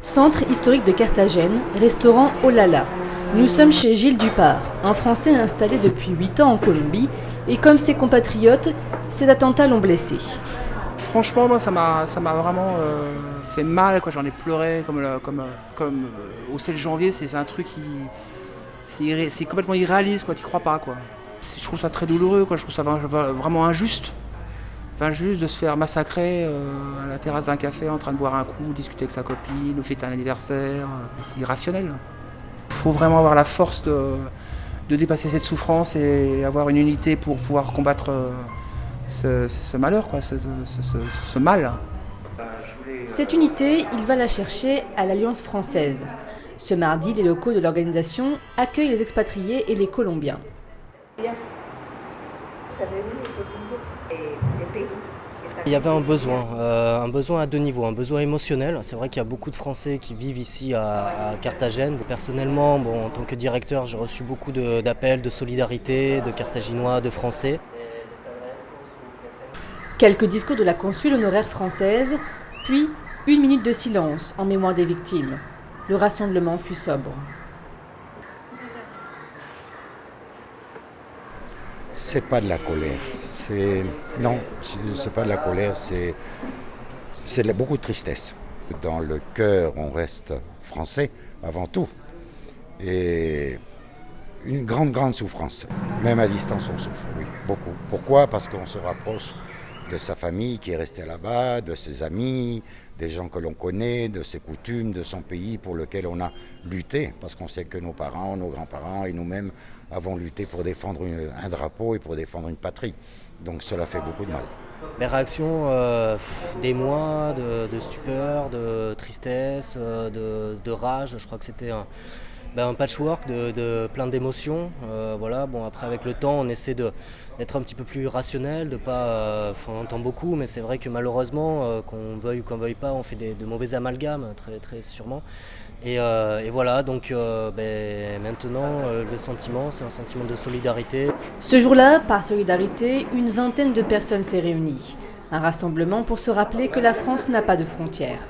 Centre historique de Carthagène, restaurant Olala. Nous sommes chez Gilles Dupart, un Français installé depuis 8 ans en Colombie, et comme ses compatriotes, ces attentats l'ont blessé. Franchement, moi, ça m'a vraiment fait mal, quoi. J'en ai pleuré, au 7 janvier, c'est un truc qui... C'est complètement irréaliste, quoi. T'y crois pas, quoi. Je trouve ça très douloureux, quoi. Je trouve ça vraiment injuste. Enfin, juste de se faire massacrer à la terrasse d'un café en train de boire un coup, discuter avec sa copine, ou fêter un anniversaire. C'est irrationnel. Il faut vraiment avoir la force de dépasser cette souffrance et avoir une unité pour pouvoir combattre ce malheur, quoi, ce mal. Cette unité, il va la chercher à l'Alliance française. Ce mardi, les locaux de l'organisation accueillent les expatriés et les Colombiens. Il y avait un besoin à deux niveaux, un besoin émotionnel. C'est vrai qu'il y a beaucoup de Français qui vivent ici à Carthagène. Personnellement, en tant que directeur, j'ai reçu beaucoup d'appels de solidarité, de Carthaginois, de Français. Quelques discours de la consul honoraire française, puis 1 minute de silence en mémoire des victimes. Le rassemblement fut sobre. C'est pas de la colère. Non, c'est pas de la colère, c'est beaucoup de tristesse. Dans le cœur, on reste français avant tout. Et une grande souffrance. Même à distance, on souffre, oui, beaucoup. Pourquoi ? Parce qu'on se rapproche de sa famille qui est restée là-bas, de ses amis, des gens que l'on connaît, de ses coutumes, de son pays pour lequel on a lutté, parce qu'on sait que nos parents, nos grands-parents et nous-mêmes avons lutté pour défendre un drapeau et pour défendre une patrie. Donc cela fait beaucoup de mal. Les réactions d'émoi, de stupeur, de tristesse, de rage, je crois que c'était un patchwork de plein d'émotions. Après avec le temps on essaie d'être un petit peu plus rationnel, de pas, on entend beaucoup, mais c'est vrai que malheureusement, qu'on veuille ou qu'on veuille pas, on fait de mauvais amalgames, très, très sûrement. Et voilà, donc maintenant, le sentiment, c'est un sentiment de solidarité. Ce jour-là, par solidarité, une vingtaine de personnes s'est réunie. Un rassemblement pour se rappeler que la France n'a pas de frontières.